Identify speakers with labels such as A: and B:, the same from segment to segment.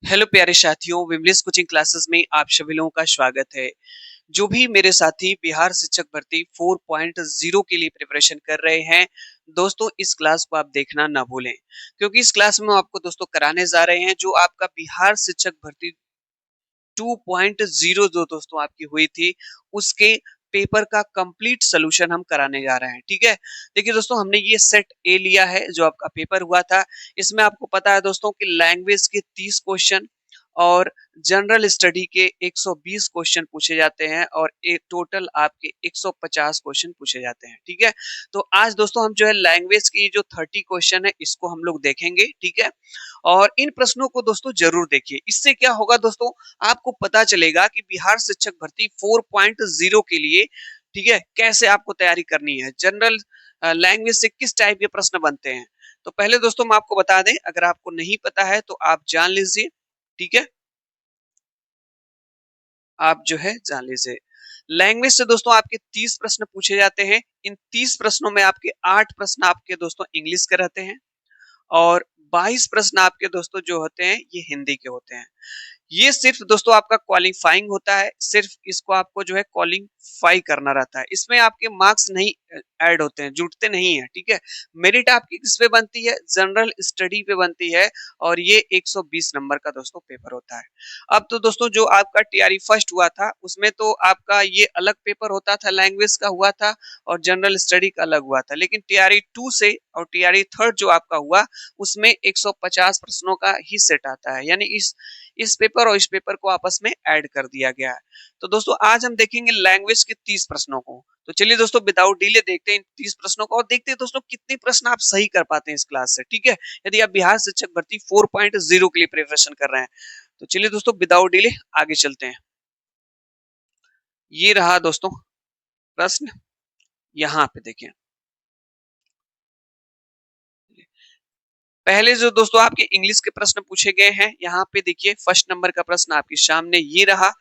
A: Hello प्यारे साथियों, Vimlesh coaching classes में आप सभी लोगों का स्वागत है। जो भी मेरे साथी बिहार शिक्षक भर्ती 4.0 के लिए प्रिपरेशन कर रहे हैं, दोस्तों इस क्लास को आप देखना ना भूलें, क्योंकि इस क्लास में आपको दोस्तों कराने जा रहे हैं जो आपका बिहार शिक्षक भर्ती 2.0 जो दोस्तों आपकी हुई थी, उसके पेपर का कंप्लीट सोल्यूशन हम कराने जा रहे हैं। ठीक है, देखिए दोस्तों, हमने ये सेट ए लिया है जो आपका पेपर हुआ था। इसमें आपको पता है दोस्तों कि लैंग्वेज के 30 क्वेश्चन और जनरल स्टडी के 120 क्वेश्चन पूछे जाते हैं और एक टोटल आपके 150 क्वेश्चन पूछे जाते हैं। ठीक है, तो आज दोस्तों हम जो है लैंग्वेज की जो 30 क्वेश्चन है इसको हम लोग देखेंगे। ठीक है, और इन प्रश्नों को दोस्तों जरूर देखिए। इससे क्या होगा दोस्तों, आपको पता चलेगा कि बिहार शिक्षक भर्ती 4.0 के लिए, ठीक है, कैसे आपको तैयारी करनी है, जनरल लैंग्वेज से किस टाइप के प्रश्न बनते हैं। तो पहले दोस्तों हम आपको बता दें, अगर आपको नहीं पता है तो आप जान लीजिए। ठीक है, आप जो है जान लीजिए। लैंग्वेज से दोस्तों आपके 30 प्रश्न पूछे जाते हैं। इन 30 प्रश्नों में आपके 8 प्रश्न आपके दोस्तों इंग्लिश के रहते हैं और 22 प्रश्न आपके दोस्तों जो होते हैं ये हिंदी के होते हैं। ये सिर्फ दोस्तों आपका क्वालिफाइंग होता है, सिर्फ इसको आपको जो है क्वालिफाई करना रहता है। इसमें आपके मार्क्स नहीं ऐड होते हैं, जुटते नहीं है। ठीक है, मेरिट आपकी किस पे बनती है, जनरल स्टडी पे बनती है और ये 120 नंबर का दोस्तों पेपर होता है। अब तो दोस्तों जो आपका टीआरई फर्स्ट हुआ था उसमें तो आपका ये अलग पेपर होता था, लैंग्वेज का हुआ था और जनरल स्टडी का अलग हुआ था, लेकिन टीआरई 2 से और टीआरई थर्ड जो आपका हुआ उसमें 150 प्रश्नों का ही सेट आता है, यानी इस पेपर और इस पेपर को आपस में ऐड कर दिया गया है। तो दोस्तों आज हम देखेंगे लैंग्वेज के 30 प्रश्नों को। तो चलिए दोस्तों विदाउट डिले देखते हैं इन 30 प्रश्नों को और देखते हैं दोस्तों कितने प्रश्न आप सही कर पाते हैं इस क्लास से। ठीक है, यदि आप बिहार शिक्षक भर्ती 4.0 के लिए प्रिपरेशन कर रहे हैं तो चलिए दोस्तों विदाउट डिले आगे चलते हैं। ये रहा दोस्तों प्रश्न, यहाँ पे देखिए। पहले जो दोस्तों आपके इंग्लिश के प्रश्न पूछे गए हैं, यहाँ पे देखिए फर्स्ट नंबर का प्रश्न आपके सामने ये रहा।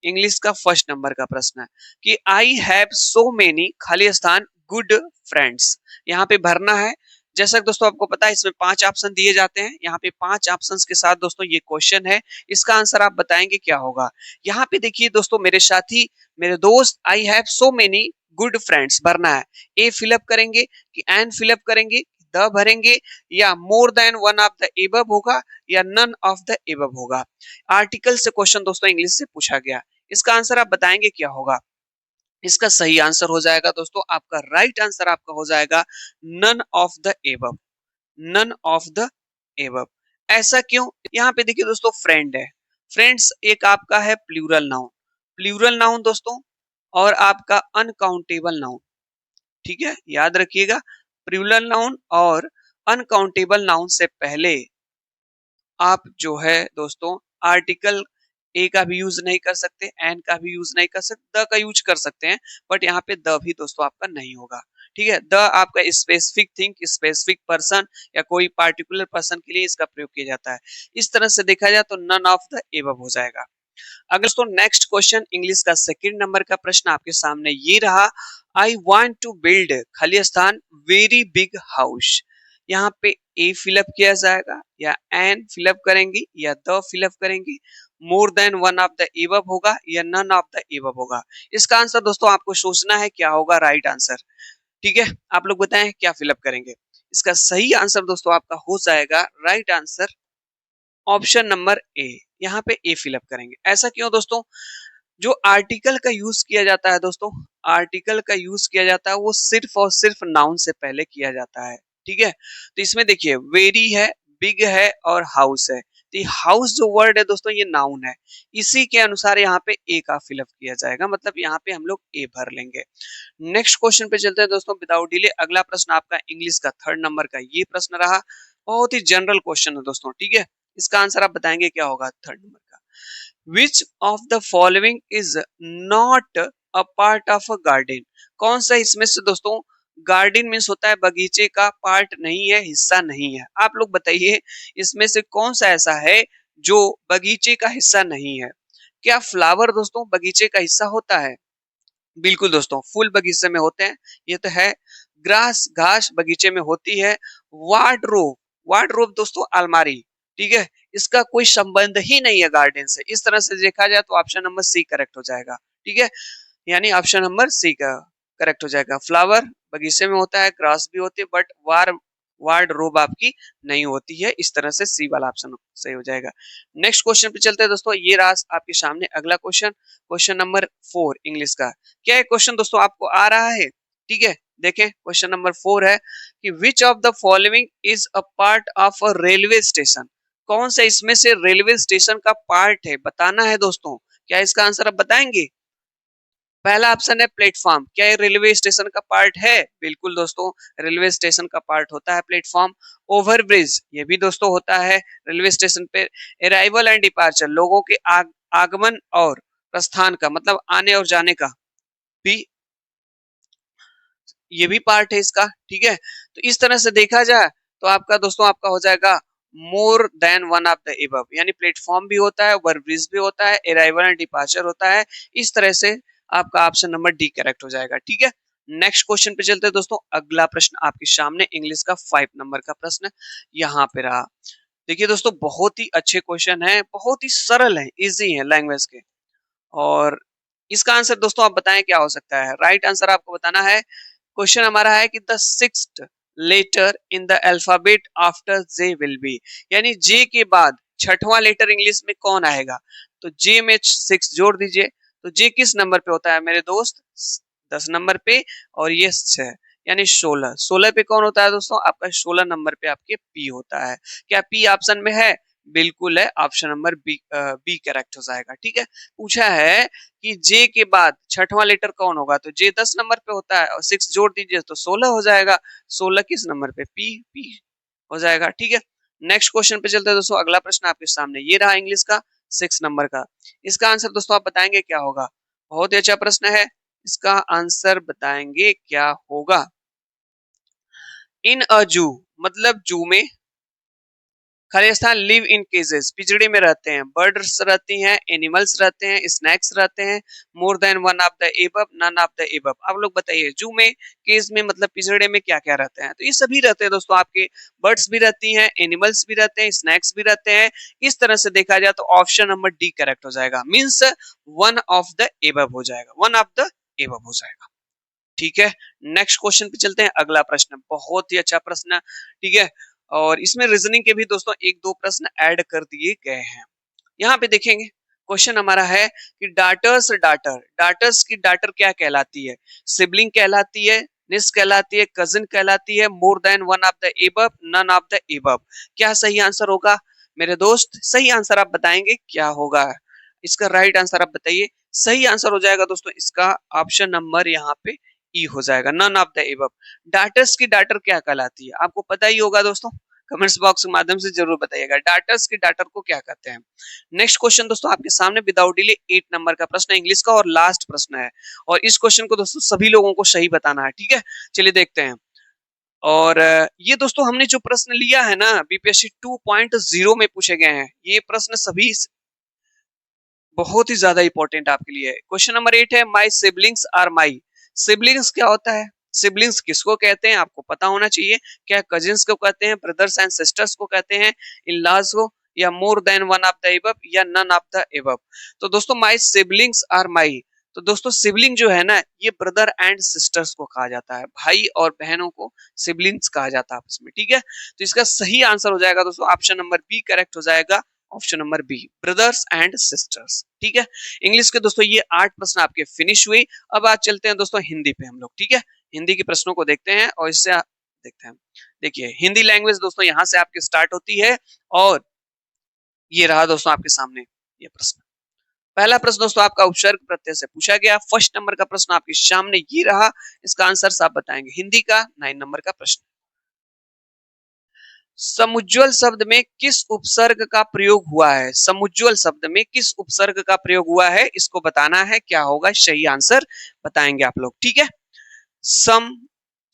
A: इंग्लिश का फर्स्ट नंबर का प्रश्न है कि आई हैव सो मेनी खाली स्थान गुड फ्रेंड्स, यहाँ पे भरना है। जैसा कि दोस्तों आपको पता है इसमें 5 ऑप्शन दिए जाते हैं। यहाँ पे 5 ऑप्शंस के साथ दोस्तों ये क्वेश्चन है, इसका आंसर आप बताएंगे क्या होगा। यहाँ पे देखिए दोस्तों मेरे साथी, मेरे दोस्त, I have so many good friends भरना है। ए फिलअप करेंगे कि एन फिलअप करेंगे, द भरेंगे, या मोर than one of the above होगा या नन ऑफ द एबव होगा। आर्टिकल से क्वेश्चन दोस्तों इंग्लिश से पूछा गया, इसका आंसर आप बताएंगे क्या होगा। इसका सही आंसर हो जाएगा दोस्तों, आपका राइट आंसर आपका हो जाएगा none of the above. None of the above. ऐसा क्यों, यहाँ पे देखिए दोस्तों फ्रेंड है, फ्रेंड्स एक आपका है प्लूरल नाउन, प्लूरल नाउन दोस्तों, और आपका अनकाउंटेबल नाउन। ठीक है, याद रखिएगा, प्लूरल नाउन और अनकाउंटेबल नाउन से पहले आप जो है दोस्तों आर्टिकल ए का भी यूज नहीं कर सकते, एन का भी यूज नहीं कर सकते, द का यूज कर सकते हैं, बट यहाँ पे द भी दोस्तों आपका नहीं होगा। ठीक है, द आपका स्पेसिफिक थिंग, स्पेसिफिक पर्सन या कोई पार्टिकुलर पर्सन के लिए इसका प्रयोग किया जाता है। इस तरह से देखा जाए तो नन ऑफ द एबव हो जाएगा। अगर दोस्तों नेक्स्ट क्वेश्चन इंग्लिश का सेकंड नंबर का प्रश्न आपके सामने ये रहा, आई वांट टू बिल्ड खाली स्थान वेरी बिग हाउस, यहाँ पे ए फिलअप किया जाएगा या एन फिलअप करेंगे या द फिलअप करेंगे, मोर than one of the above होगा या नन ऑफ द एबव होगा। इसका आंसर दोस्तों आपको सोचना है क्या होगा राइट आंसर। ठीक है, आप लोग बताएं क्या फिलअप करेंगे। इसका सही आंसर दोस्तों आपका हो जाएगा right answer option number A, यहाँ पे ए फिलअप करेंगे। ऐसा क्यों दोस्तों, जो आर्टिकल का यूज किया जाता है दोस्तों, आर्टिकल का यूज किया जाता है वो सिर्फ और सिर्फ नाउन से पहले किया जाता है। ठीक है, तो इसमें देखिए वेरी है, बिग है और हाउस है, तो हाउस जो वर्ड है दोस्तों ये नाउन है, इसी के अनुसार यहाँ पे ए का फिलअप किया जाएगा, मतलब यहाँ पे हम लोग ए भर लेंगे। नेक्स्ट क्वेश्चन पे चलते हैं दोस्तों विदाउट डिले। अगला प्रश्न आपका इंग्लिश का थर्ड नंबर का ये प्रश्न रहा, बहुत ही जनरल क्वेश्चन है दोस्तों। ठीक है, इसका आंसर आप बताएंगे क्या होगा थर्ड नंबर का। Which of the following is not a part of a garden, कौन सा इसमें से दोस्तों, गार्डन मीन्स होता है बगीचे का, पार्ट नहीं है, हिस्सा नहीं है। आप लोग बताइए इसमें से कौन सा ऐसा है जो बगीचे का हिस्सा नहीं है। क्या फ्लावर दोस्तों बगीचे का हिस्सा होता है? बिल्कुल दोस्तों, फूल बगीचे में होते हैं, ये तो है। ग्रास घास बगीचे में होती है। वार्डरोब, वार्डरोब दोस्तों अलमारी, ठीक है, इसका कोई संबंध ही नहीं है गार्डन से। इस तरह से देखा जाए तो ऑप्शन नंबर सी करेक्ट हो जाएगा। ठीक है, यानी ऑप्शन नंबर सी का करेक्ट हो जाएगा। फ्लावर बगीचे में होता है, ग्रास भी होती है, बट वार्ड रोब आपकी नहीं होती है। इस तरह से सी वाला ऑप्शन सही हो जाएगा। नेक्स्ट क्वेश्चन पे चलते हैं दोस्तों। ये रहा आपके सामने अगला क्वेश्चन, क्वेश्चन नंबर 4 इंग्लिश का। क्या है क्वेश्चन दोस्तों आपको आ रहा है? ठीक है, देखें क्वेश्चन नंबर 4 है कि which of the following is a part of a railway station. कौन सा इसमें से रेलवे स्टेशन का पार्ट है, बताना है दोस्तों। क्या इसका आंसर आप बताएंगे? पहला ऑप्शन है प्लेटफॉर्म। क्या ये रेलवे स्टेशन का पार्ट है? बिल्कुल दोस्तों, रेलवे स्टेशन का पार्ट होता है प्लेटफॉर्म। ओवरब्रिज ये भी दोस्तों होता है रेलवे स्टेशन पे। अराइवल एंड डिपार्चर लोगों के आगमन और प्रस्थान का मतलब आने और जाने का भी ये भी पार्ट है इसका। ठीक है, तो इस तरह से देखा जाए तो आपका दोस्तों आपका हो जाएगा मोर than one of the above, यानी प्लेटफॉर्म भी होता है, ओवरब्रिज भी होता है, अराइवल एंड डिपार्चर होता है। इस तरह से आपका ऑप्शन नंबर डी करेक्ट हो जाएगा। ठीक है, नेक्स्ट क्वेश्चन पे चलते हैं दोस्तों। अगला प्रश्न आपके सामने इंग्लिश का 5 नंबर का प्रश्न यहाँ पे रहा। देखिए दोस्तों, बहुत ही अच्छे क्वेश्चन है, बहुत ही सरल है, इजी है लैंग्वेज के। और इसका आंसर दोस्तों आप बताएं क्या हो सकता है। राइट आंसर आपको बताना है। क्वेश्चन हमारा है कि the sixth letter in the alphabet after J will be, यानी जे के बाद छठवां लेटर इंग्लिश में कौन आएगा। तो जे में 6 जोड़ दीजिए। तो जे किस नंबर पे होता है मेरे दोस्त? 10 नंबर पे। और ये 6 यानी 16। 16 पे कौन होता है दोस्तों? आपका 16 नंबर पे आपके पी होता है। क्या पी ऑप्शन में है? बिल्कुल है, option number B B correct हो जाएगा। ठीक है, पूछा है कि जे के बाद छठवां लेटर कौन होगा। तो जे 10 नंबर पे होता है और 6 जोड़ दीजिए तो 16 हो जाएगा। 16 किस नंबर पे? पी हो जाएगा। ठीक है, नेक्स्ट क्वेश्चन पे चलते हैं दोस्तों। अगला प्रश्न आपके सामने ये रहा इंग्लिश का 6 नंबर का। इसका आंसर दोस्तों आप बताएंगे क्या होगा। बहुत ही अच्छा प्रश्न है, इसका आंसर बताएंगे क्या होगा। इन अ जू मतलब जू में। खाली स्थान लिव इन केजेस पिंजड़े में रहते हैं। बर्ड्स रहती हैं, एनिमल्स रहते हैं, स्नैक्स रहते हैं। More than one of the above, none of the above. आप लोग बताइए, जू में केज में मतलब पिंजड़े में क्या क्या रहते हैं। तो ये सभी रहते हैं दोस्तों आपके। बर्ड्स भी रहती हैं, एनिमल्स भी रहते हैं, स्नैक्स भी रहते हैं। इस तरह से देखा जाए तो ऑप्शन नंबर डी करेक्ट हो जाएगा। Means one of the above हो जाएगा, वन ऑफ द एबव हो जाएगा। ठीक है, नेक्स्ट क्वेश्चन पे चलते हैं। अगला प्रश्न बहुत ही अच्छा प्रश्न। ठीक है, और इसमें रीजनिंग के भी दोस्तों एक दो प्रश्न ऐड कर दिए गए हैं। यहाँ पे देखेंगे क्वेश्चन हमारा है कि डाटर्स की डाटर क्या कहलाती है। सिबलिंग कहलाती है, निस कहलाती है, कजिन कहलाती है, more than one of the above, none of the above. क्या सही आंसर होगा मेरे दोस्त? सही आंसर आप बताएंगे क्या होगा। इसका राइट आंसर आप बताइए। सही आंसर हो जाएगा दोस्तों इसका ऑप्शन नंबर यहाँ पे ई हो जाएगा, none of the above. Daughters की डाटर क्या कहलाती है आपको पता ही होगा दोस्तों। कमेंट्स बॉक्स के माध्यम से जरूर बताइएगा डाटर्स की डाटर को क्या कहते हैं। नेक्स्ट क्वेश्चन दोस्तों आपके सामने विदाउट डिले 8 नंबर का प्रश्न है इंग्लिश का और लास्ट प्रश्न है। और इस क्वेश्चन को दोस्तों सभी लोगों को सही बताना है। ठीक है, चलिए देखते हैं। और ये दोस्तों हमने जो प्रश्न लिया है ना बीपीएससी 2.0 में पूछे गए हैं। ये प्रश्न सभी बहुत ही ज्यादा इंपॉर्टेंट आपके लिए है। क्वेश्चन नंबर 8 है my siblings are my. Siblings क्या होता है? सिबलिंग्स किसको कहते हैं आपको पता होना चाहिए। क्या कजिन्स को कहते हैं, ब्रदर्स एंड सिस्टर्स को कहते हैं, इन लॉज को, या मोर than one of the above, या नन ऑफ द एबव। तो दोस्तों माई सिबलिंग्स आर माई, तो दोस्तों सिबलिंग जो है ना ये ब्रदर एंड सिस्टर्स को कहा जाता है। भाई और बहनों को सिबलिंग्स कहा जाता है आपस में। ठीक है, तो इसका सही आंसर हो जाएगा दोस्तों ऑप्शन नंबर बी करेक्ट हो जाएगा। Option number B, brothers and sisters. ठीक है, इंग्लिश के दोस्तों ये 8 प्रश्न आपके फिनिश हुए। अब आज चलते हैं दोस्तों हिंदी पे हम लोग। ठीक है, हिंदी के प्रश्नों को देखते हैं और इससे देखते हैं। देखिए हिंदी लैंग्वेज दोस्तों यहाँ से आपकी स्टार्ट होती है। और ये रहा दोस्तों आपके सामने ये प्रश्न। पहला प्रश्न दोस्तों आपका उपसर्ग प्रत्यय से पूछा गया। फर्स्ट नंबर का प्रश्न आपके सामने ये रहा। इसका आंसर आप बताएंगे। हिंदी का 9 नंबर का प्रश्न। समुज्ज्वल शब्द में किस उपसर्ग का प्रयोग हुआ है? समुज्ज्वल शब्द में किस उपसर्ग का प्रयोग हुआ है इसको बताना है। क्या होगा सही आंसर बताएंगे आप लोग। ठीक है, सम,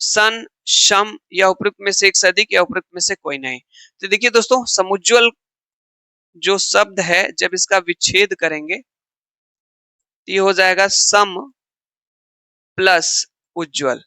A: सन, शम या उपयुक्त में से एक से अधिक या उपयुक्त में से कोई नहीं। तो देखिए दोस्तों समुज्ज्वल जो शब्द है जब इसका विच्छेद करेंगे तो ये हो जाएगा सम प्लस उज्ज्वल।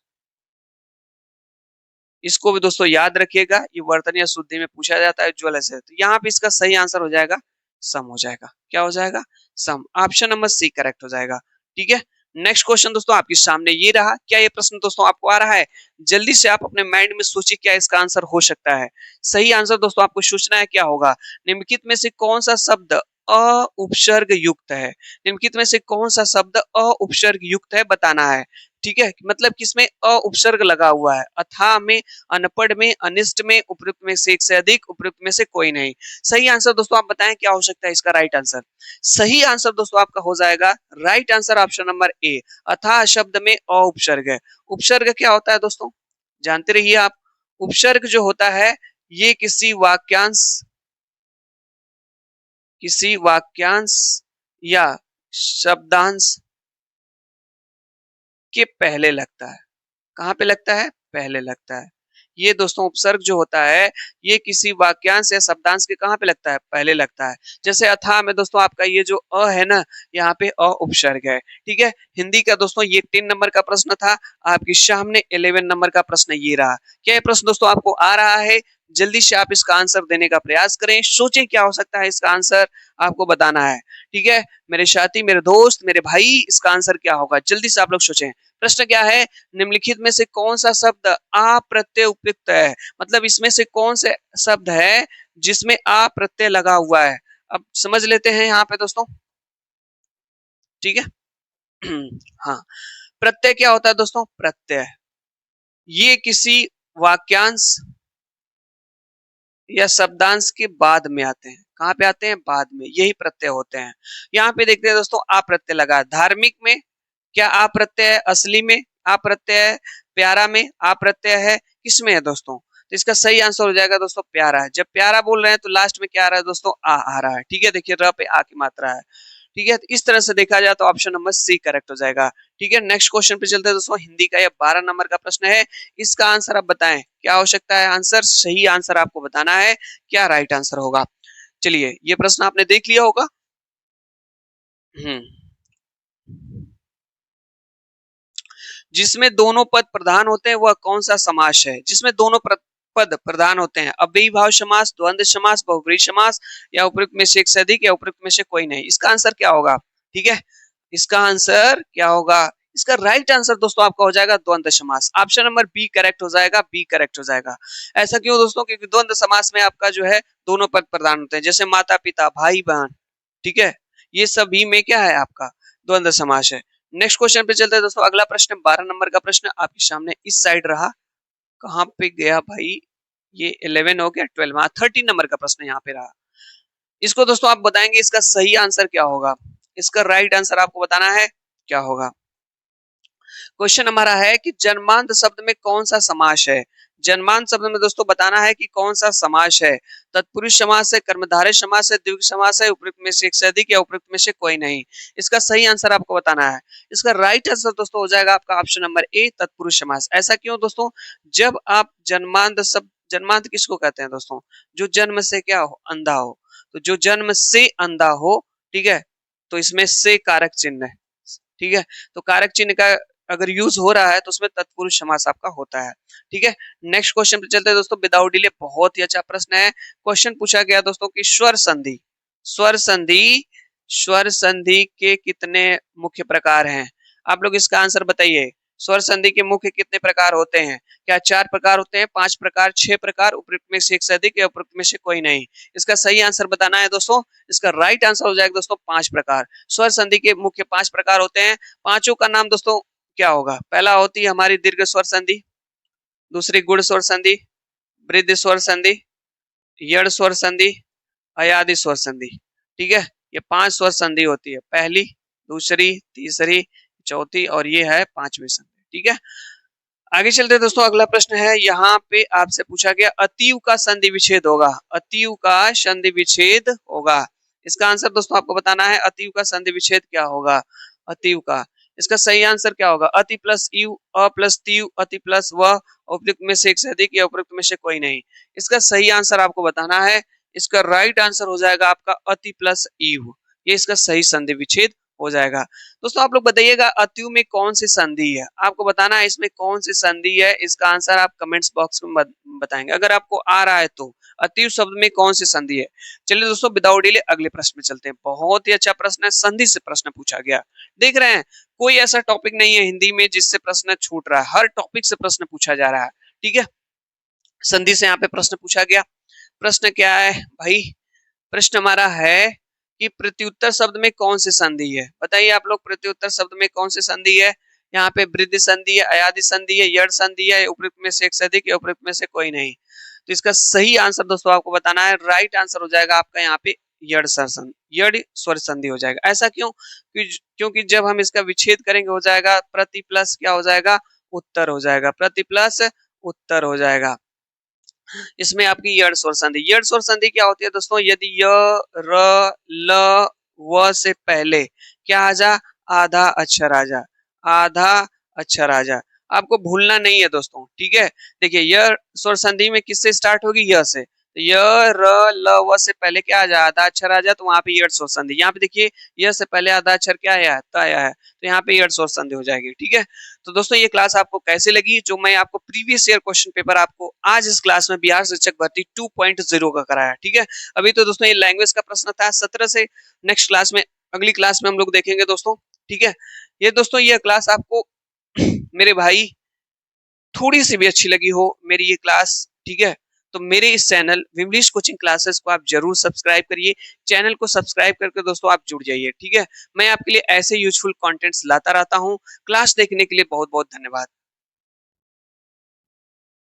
A: इसको भी दोस्तों याद रखिएगा, ये वर्तनीय शुद्धि में पूछा जाता है ज्वल से। तो यहाँ पे इसका सही आंसर हो जाएगा सम हो जाएगा। क्या हो जाएगा? सम। ऑप्शन नंबर सी करेक्ट हो जाएगा। ठीक है, नेक्स्ट क्वेश्चन दोस्तों आपके सामने ये रहा। क्या ये प्रश्न दोस्तों आपको आ रहा है? जल्दी से आप अपने माइंड में सोचिए क्या इसका आंसर हो सकता है। सही आंसर दोस्तों आपको सोचना है क्या होगा। निम्नलिखित में से कौन सा शब्द अ उपसर्ग युक्त है? निम्नलिखित में से कौन सा शब्द अ उपसर्ग युक्त है बताना है। ठीक है, मतलब किसमें अ उपसर्ग लगा हुआ है? अथाह में, अनपढ़ में, अनिष्ट में, उपयुक्त में से एक से अधिक, उपयुक्त में से कोई नहीं। सही आंसर दोस्तों आप बताएं क्या हो सकता है इसका राइट आंसर। सही आंसर दोस्तों आपका हो जाएगा right answer option number A. अथाह शब्द में अ उपसर्ग है। उपसर्ग क्या होता है दोस्तों? जानते रहिए आप। उपसर्ग जो होता है ये किसी वाक्यांश या शब्दांश के पहले लगता है। कहाँ पे लगता है? पहले लगता है। ये दोस्तों उपसर्ग जो होता है ये किसी वाक्यांश या शब्दांश के कहाँ पे लगता है? पहले लगता है। जैसे अथाह में दोस्तों आपका ये जो अ है ना, यहाँ पे अ उपसर्ग है। ठीक है, हिंदी का दोस्तों ये 10 नंबर का प्रश्न था। आपके सामने 11 नंबर का प्रश्न ये रहा। क्या ये प्रश्न दोस्तों आपको आ रहा है? जल्दी से आप इसका आंसर देने का प्रयास करें। सोचें क्या हो सकता है इसका आंसर, आपको बताना है। ठीक है मेरे साथी, मेरे दोस्त, मेरे भाई, इसका आंसर क्या होगा? जल्दी से आप लोग सोचें। प्रश्न क्या है? निम्नलिखित में से कौन सा शब्द आ प्रत्यय उपयुक्त है? मतलब इसमें से कौन से शब्द है जिसमें आ प्रत्यय लगा हुआ है? अब समझ लेते हैं यहाँ पे दोस्तों। ठीक है हाँ, प्रत्यय क्या होता है दोस्तों? प्रत्यय ये किसी वाक्यांश या शब्दांश के बाद में आते हैं। कहाँ पे आते हैं? बाद में। यही प्रत्यय होते हैं। यहाँ पे देखते हैं दोस्तों आ प्रत्यय लगा है। धार्मिक में क्या आ प्रत्यय है? असली में आ प्रत्यय है। प्यारा में आ प्रत्यय है। किसमें है दोस्तों? तो इसका सही आंसर हो जाएगा दोस्तों प्यारा है। जब प्यारा बोल रहे हैं तो लास्ट में क्या आ रहा है दोस्तों? आ रहा है। ठीक है, देखिए र पे आ की मात्रा है। ठीक है, तो इस तरह से देखा जाए तो ऑप्शन नंबर सी करेक्ट हो जाएगा। ठीक है, नेक्स्ट क्वेश्चन पे चलते हैं दोस्तों। हिंदी का यह 12 नंबर का प्रश्न है। इसका आंसर आप बताएं क्या हो सकता है आंसर। सही आंसर आपको बताना है, क्या राइट आंसर होगा। चलिए, ये प्रश्न आपने देख लिया होगा। हम्म जिसमें दोनों पद प्रधान होते हैं वह कौन सा समास है? जिसमें दोनों पद प्रधान होते हैं। अव्ययीभाव समास, द्वंद्व समास, बहुब्रीहि समास, या उपयुक्त में से एक से अधिक, या उपयुक्त में से कोई नहीं। इसका आंसर क्या होगा? ठीक है, इसका आंसर क्या होगा? इसका राइट आंसर दोस्तों आपका हो जाएगा द्वंद्व समास। ऑप्शन नंबर बी करेक्ट हो जाएगा। बी करेक्ट हो जाएगा। ऐसा क्यों दोस्तों? क्योंकि द्वंद्व समास में आपका जो है दोनों पद प्रधान होते हैं, जैसे माता पिता, भाई बहन। ठीक है, ये सभी में क्या है? आपका द्वंद्व समास है। नेक्स्ट क्वेश्चन पे चलते हैं दोस्तों। अगला प्रश्न 12 नंबर का प्रश्न आपके सामने इस साइड रहा। कहाँ पे गया भाई? ये 11 हो गया, 12, हाँ 13 नंबर का प्रश्न यहाँ पे रहा। इसको दोस्तों आप बताएंगे इसका सही आंसर क्या होगा। इसका राइट आंसर आपको बताना है क्या होगा। क्वेश्चन हमारा है कि जन्मांत शब्द में कौन सा समास है। जन्मांत शब्द में दोस्तों बताना है कि कौन सा समास है। तत्पुरुष समास है, कर्मधारय समास है, द्विगु समास है, उपयुक्त में से एक से अधिक, या उपयुक्त में से कोई नहीं। इसका सही आंसर आपको बताना है। इसका राइट आंसर दोस्तों हो जाएगा आपका ऑप्शन नंबर ए, तत्पुरुष समास। ऐसा क्यों दोस्तों? जब आप जन्मांत शब्द, जन्मांत किसको कहते हैं दोस्तों? जो जन्म से क्या हो? अंधा हो। तो जो जन्म से अंधा हो, ठीक है, तो इसमें से कारक चिन्ह है। ठीक है, तो कारक चिन्ह का अगर यूज हो रहा है तो उसमें तत्पुरुष समास आपका होता है। ठीक है, नेक्स्ट क्वेश्चन पे चलते हैं दोस्तों विदाउट डिले। बहुत ही अच्छा प्रश्न है। क्वेश्चन पूछा गया दोस्तों कि स्वर संधि स्वर संधि के कितने मुख्य प्रकार हैं? आप लोग इसका आंसर बताइए। स्वर संधि के मुख्य कितने प्रकार होते हैं? क्या 4 प्रकार होते हैं, 5 प्रकार, 6 प्रकार, उपयुक्त में से एक से अधिक, या उपयुक्त में से कोई नहीं? इसका सही आंसर बताना है दोस्तों। इसका राइट आंसर हो जाएगा दोस्तों 5 प्रकार। स्वर संधि के मुख्य 5 प्रकार होते हैं। पांचों का नाम दोस्तों क्या होगा? पहला होती है हमारी दीर्घ स्वर संधि, दूसरी गुण स्वर संधि, वृद्ध स्वर संधि, यड़ स्वर संधि, अयादि स्वर संधि। ठीक है, ये 5 स्वर संधि होती है। पहली, दूसरी, तीसरी, चौथी और ये है 5वीं संधि। ठीक है, आगे चलते दोस्तों। अगला प्रश्न है यहाँ पे आपसे पूछा गया अतीव का संधि विच्छेद होगा। अतीव का संधि विच्छेद होगा। इसका आंसर दोस्तों आपको बताना है। अतीव का संधि विच्छेद क्या होगा? अतीव का, इसका सही आंसर क्या होगा? अति प्लस यू, अ प्लस तीव, अति प्लस व, उपयुक्त में से एक से अधिक, या उपयुक्त में से कोई नहीं। इसका सही आंसर आपको बताना है। इसका राइट आंसर हो जाएगा आपका अति प्लस ईव। ये इसका सही संधि विच्छेद हो जाएगा। दोस्तों आप लोग बताइएगा अत्यु में कौन सी संधि है, आपको बताना है इसमें कौन सी संधि है। इसका आंसर आप कमेंट्स बॉक्स में बताएंगे अगर आपको आ रहा है तो। अत्यु शब्द में कौन सी संधि है। चलिए दोस्तों विदाउट डिले अगले प्रश्न में चलते हैं। बहुत ही अच्छा प्रश्न है, संधि से प्रश्न पूछा गया। देख रहे हैं कोई ऐसा टॉपिक नहीं है हिंदी में जिससे प्रश्न छूट रहा है, हर टॉपिक से प्रश्न पूछा जा रहा है। ठीक है, संधि से यहाँ पे प्रश्न पूछा गया। प्रश्न क्या है भाई, प्रश्न हमारा है कि प्रत्युत्तर शब्द में कौन सी संधि है। बताइए आप लोग प्रत्युत्तर शब्द में कौन सी संधि है। यहाँ पे वृद्धि संधि है, अयादि संधि है, यड़ संधि है, उपयुक्त में से एक से अधिक या उपयुक्त में से कोई नहीं। तो इसका सही आंसर दोस्तों आपको बताना है। राइट आंसर हो जाएगा आपका यहाँ पे यड़ स्वर संधि हो जाएगा। ऐसा क्यों, क्योंकि जब हम इसका विच्छेद करेंगे हो जाएगा प्रति प्लस क्या हो जाएगा, उत्तर हो जाएगा, प्रति प्लस उत्तर हो जाएगा। इसमें आपकी यड़ स्वर संधि, यड़ स्वर संधि क्या होती है दोस्तों, यदि य र ल व से पहले क्या आ जा, आधा अक्षर आ जा, आधा अक्षर आ जा। आपको भूलना नहीं है दोस्तों, ठीक है। देखिए य स्वर संधि में किससे स्टार्ट होगी, य से। य र ल व से पहले क्या आ जा, आधा अक्षर आ जा, तो वहां पे यड़ स्वर संधि। यहाँ पे देखिए य से पहले आधा अक्षर क्या आया है, त आया है, तो यहाँ पे यड़ स्वर संधि हो जाएगी। ठीक है, तो दोस्तों ये क्लास आपको कैसे लगी, जो मैं आपको प्रीवियस ईयर क्वेश्चन पेपर आपको आज इस क्लास में बिहार शिक्षक भर्ती 2.0 का कराया। ठीक है, अभी तो दोस्तों ये लैंग्वेज का प्रश्न था 17 से। नेक्स्ट क्लास में, अगली क्लास में हम लोग देखेंगे दोस्तों। ठीक है, ये दोस्तों ये क्लास आपको मेरे भाई थोड़ी सी भी अच्छी लगी हो मेरी ये क्लास, ठीक है, तो मेरे इस चैनल विमलिश कोचिंग क्लासेस को आप जरूर सब्सक्राइब करिए। चैनल को सब्सक्राइब करके दोस्तों आप जुड़ जाइए। ठीक है, मैं आपके लिए ऐसे यूजफुल कंटेंट्स लाता रहता हूँ। क्लास देखने के लिए बहुत बहुत धन्यवाद।